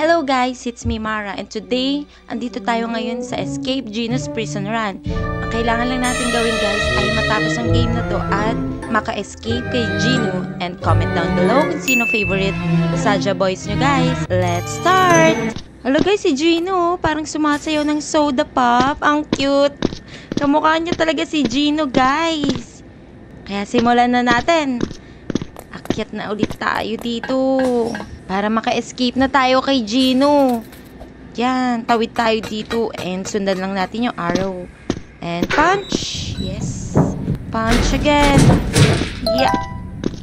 Hello guys, it's me Mara and today, andito tayo ngayon sa Escape Gino's Prison Run. Ang kailangan lang natin gawin guys ay matapos ang game na to at maka-escape kay Gino. And comment down below kung sino favorite Saja Boys nyo guys. Let's start! Hello guys, si Gino parang sumasayaw ng soda pop. Ang cute! Kamukha niya talaga si Gino guys. Kaya simulan na natin. Akyat na ulit tayo dito. Para maka-escape na tayo kay Gino. Yan, tawid tayo dito. And sundan lang natin yung arrow. And punch. Yes. Punch again. Yeah.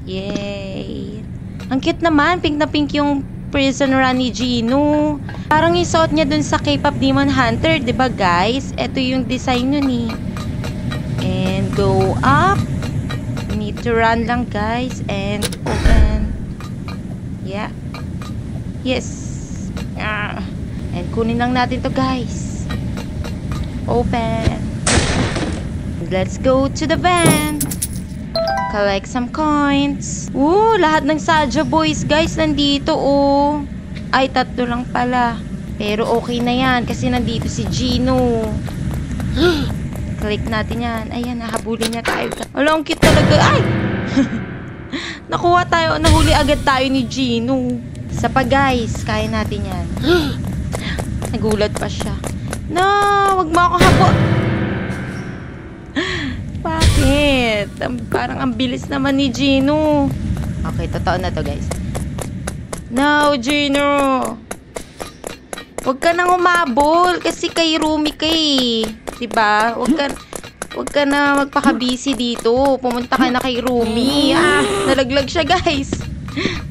Yay. Ang cute naman. Pink na pink yung prison run ni Gino. Parang yung suot niya dun sa K-pop Demon Hunter. Diba guys? Ito yung design nun eh. And go up. We need to run lang guys. And open. Yeah. Yes. And kunin lang natin to guys. Open. Let's go to the van. Collect some coins. Lahat ng Saja Boys guys nandito oh. Ay, tatlo lang pala. Pero okay na yan kasi nandito si Gino. Click natin yan. Ayan, nahabulin niya tayo. Wala, ang cute talaga. Ay! Nakuha tayo. Nahuli agad tayo ni Gino. Isa pa guys, kaya natin yan. Nagulat pa siya. No, wag mo ako habo. Bakit? Parang ang bilis naman ni Gino. Okay, totoo na to guys. No, Gino. Wag ka nang umabol kasi kay Rumi ka eh. Diba? Wag ka na magpaka-busy dito. Pumunta ka na kay Rumi. Nalaglag siya guys.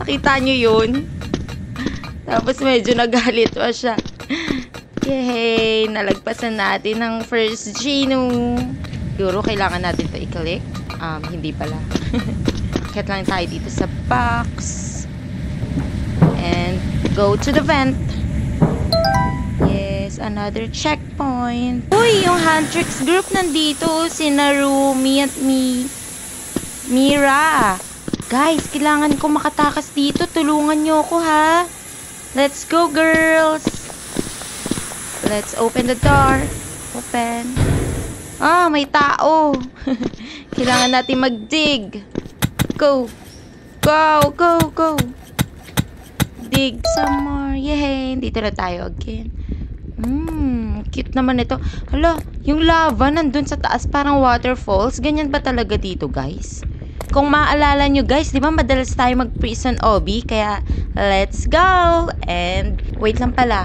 Nakita nyo yun? Tapos medyo nagalit pa siya. Yay! Nalagpasan natin ang first Gino. Siguro kailangan natin to i-click. Hindi pala. Kaya lang tayo dito sa box. And go to the vent. Yes, another checkpoint. Uy, yung Huntrix group nandito. Sina Rumi at Mira. Guys, kailangan ko makatakas dito. Tulungan nyo ako ha. Let's go, girls. Let's open the door. Open. May tao. Kailangan natin mag-dig. Go. Go, go, go. Dig some more. Yay. Dito na tayo again. Cute naman ito. Hala, yung lava nandun sa taas parang waterfalls. Ganyan ba talaga dito, guys? Kung maaalala nyo guys, di ba madalas tayo mag-prison OB? Kaya, let's go! And, wait lang pala.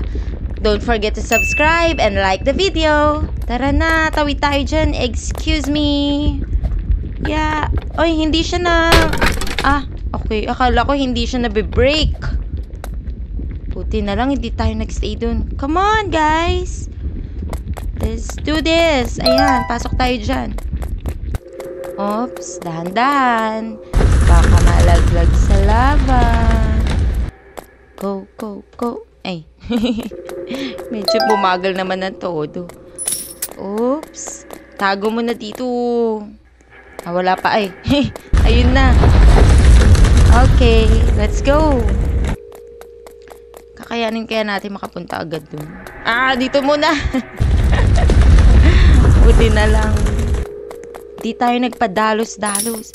Don't forget to subscribe and like the video. Tara na, tawid tayo dyan. Excuse me. Yeah. Oy, hindi siya na... okay. Akala ko hindi siya nabe-break. Buti na lang, hindi tayo nag-stay dun. Come on, guys! Let's do this. Ayan, pasok tayo dyan. Oops, dahan-dahan. Baka malaglag sa lava. Go, go, go. Ay. Medyo bumagal naman ng todo. Oops. Tago mo na dito. Wala pa ay. Ayun na. Okay, let's go. Kakayanin kaya natin makapunta agad dun. Dito muna. Buti na lang. Di tayo nagpadalos-dalos.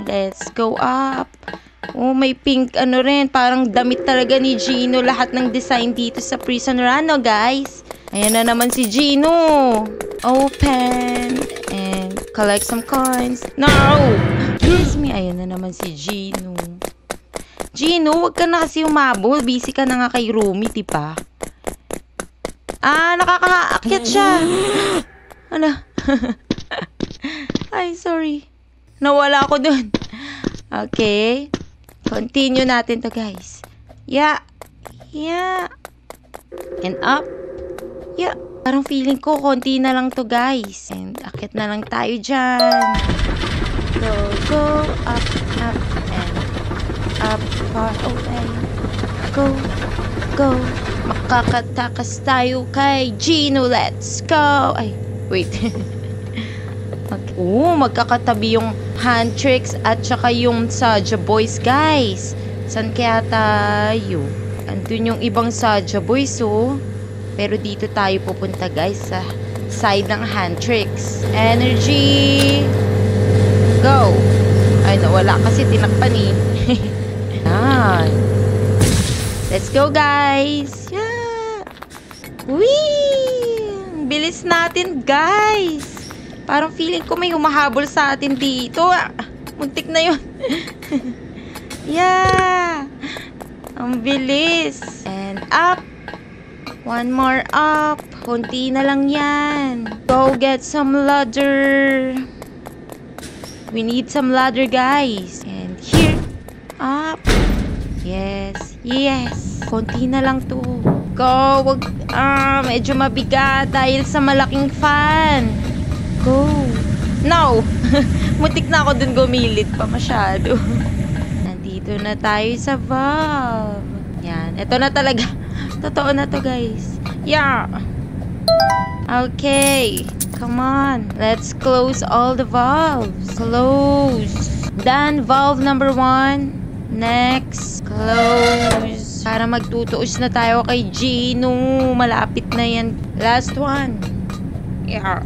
Let's go up. May pink ano rin. Parang damit talaga ni Gino. Lahat ng design dito sa prison run, no, guys? Ayan na naman si Gino. Open. And collect some coins. No! Excuse me. Ayan na naman si Gino. Gino, wag ka na kasi umabol. Busy ka na nga kay Rumi, diba? Nakakaakyat siya. Ano? Ay, sorry. Nawala ako dun. Okay. Continue natin to, guys. Yeah. Yeah. And up. Yeah. Parang feeling ko, konti na lang to, guys. And akit na lang tayo dyan. Go, go. Up, up, and up. Far away. Go, go. Makakatakas tayo kay Gino. Let's go. Ay, wait. Magkakatabi yung Huntrix at saka yung Saja Boys, guys. San kaya tayo? Nandun yung ibang Saja boys, oh. Pero dito tayo pupunta, guys, sa side ng hand tricks. Energy! Go! Ay, nawala kasi tinakpan eh. Yan. Let's go, guys! Yeah! Whee! Ang bilis natin, guys! Parang feeling ko may humahabol sa atin dito. Muntik na yun. Yeah! Ang bilis. And up. One more up. Kunti na lang yan. Go get some ladder. We need some ladder, guys. And here. Up. Yes. Yes. Kunti na lang to. Go. Wag. Medyo mabigat dahil sa malaking fan. Go. No. Mutik na ako dun gumilid pa masyado. Nandito na tayo sa valve. Yan. Ito na talaga. Totoo na to, guys. Yeah. Okay. Come on. Let's close all the valves. Close. Done. Valve number 1. Next. Close. Para magtutuos na tayo kay Gino. Malapit na yan. Last one. Yeah.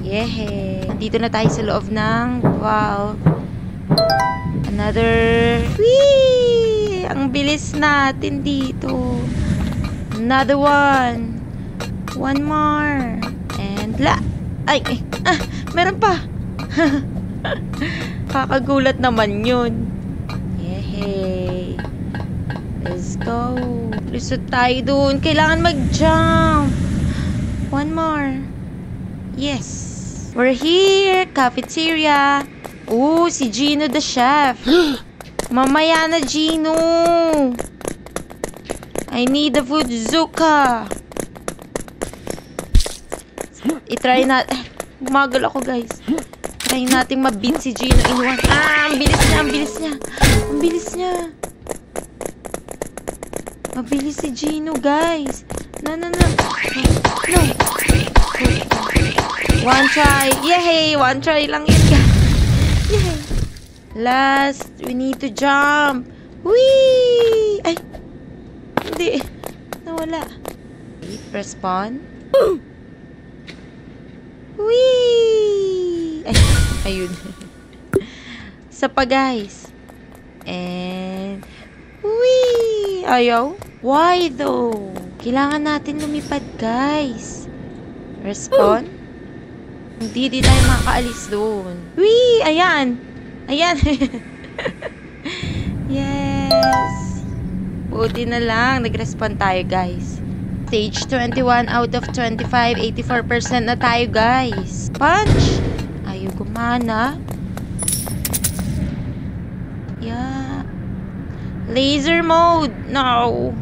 Yehey. Nandito na tayo sa loob ng valve. Another. Whee! Ang bilis natin dito. Another one. One more. And ay, meron pa. Kakagulat naman yun. Yehey. Let's go. Lusot tayo dun. Kailangan mag-jump. One more. Yes. We're here. Cafeteria. Oh, si Gino the chef. Mamaya na, Gino. I need the food, Zuka. I-try natin. Gumagal ako, guys. Try natin mabin si Gino in one. Ang bilis niya, ang bilis niya. Ang bilis niya. Mabilis si Gino, guys. No. One try. Yay! One try lang yun, guys. Yay! Last, we need to jump. Whee! Ay! Hindi. Nawala. Respawn. Whee! Ay, ayun. Isa pa, guys. And whee! Ayaw? Why though? Kailangan natin lumipad, guys. Respawn? Hindi tayo makaalis doon. Whee! Ayan! Ayan! Yes! Buti na lang. Nag-respawn tayo, guys. Stage 21 out of 25. 84% na tayo, guys. Punch! Ayaw gumana. Yeah. Laser mode! No!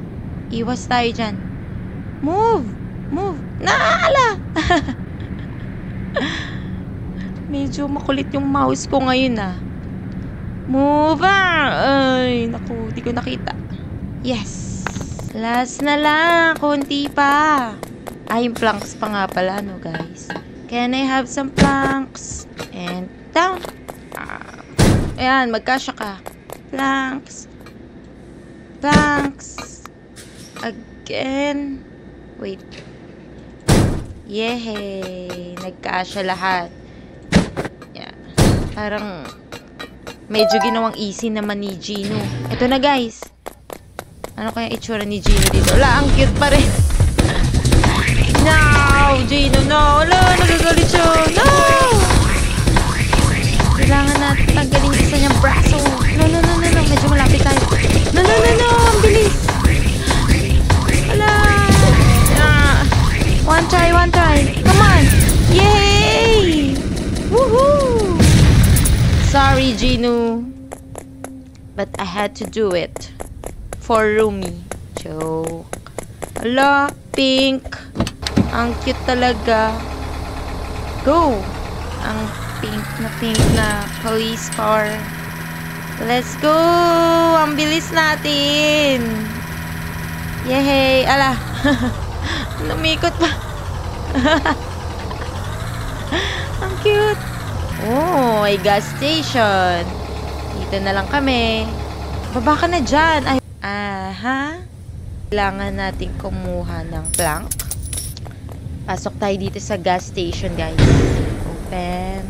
Iwas tayo dyan. Move! Move! Naala! Medyo makulit yung mouse ko ngayon, ah. Move! Ay, naku, di ko nakita. Yes! Last na lang. Kunti pa. Ay, yung planks pa nga pala, no, guys. Can I have some planks? And down. Ayan, magkasya ka. Planks. Planks. Again. Wait. Yehey! Nagkasya lahat. Yeah. Parang medyo ginawang easy naman ni Gino. Ito na, guys. Ano kaya itsura ni Gino dito? Wala, ang cute pa rin. No! Gino, no! Wala, nagagalit siya. No! Kailangan natin tanggalin isa niyang braso. No. Medyo malapit tayo. No. Ang bilis. Wala. One try. Come on. Yay! Woohoo! Sorry, Gino. But I had to do it. For Rumi. Joke. Ala, pink. Ang cute talaga. Go! Ang pink na police car. Let's go! Ang bilis natin. Yehey! Ala. Lumikot pa. Ang cute. Oh, may gas station. Dito na lang kami. Baba ka na dyan. Ay, Aha. Kailangan natin kumuha ng plank. Pasok tayo dito sa gas station, guys. Open.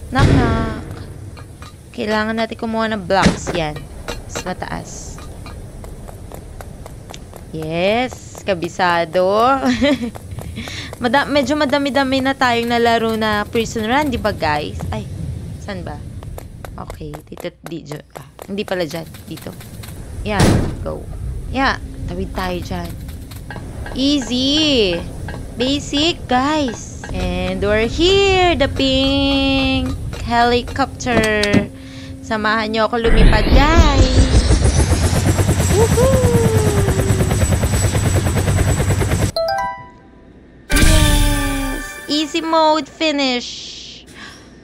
Knock, knock. Kailangan natin kumuha ng blocks. Yan. Mas mataas. Yes. Kabisado. Medyo madami-dami na tayong nalaro na prison run, di ba, guys? Ay, saan ba? Okay, dito. Hindi pala dyan. Dito. Yan. Go. Yeah. Tawid tayo dyan. Easy. Basic, guys. And we're here. The pink helicopter. Samahan nyo ako lumipad, guys. Woohoo! Yes. Easy mode finish.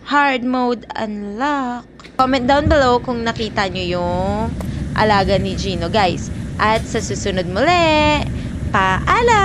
Hard mode unlock. Comment down below kung nakita nyo yung alaga ni Gino, guys. At sa susunod muli, paalam!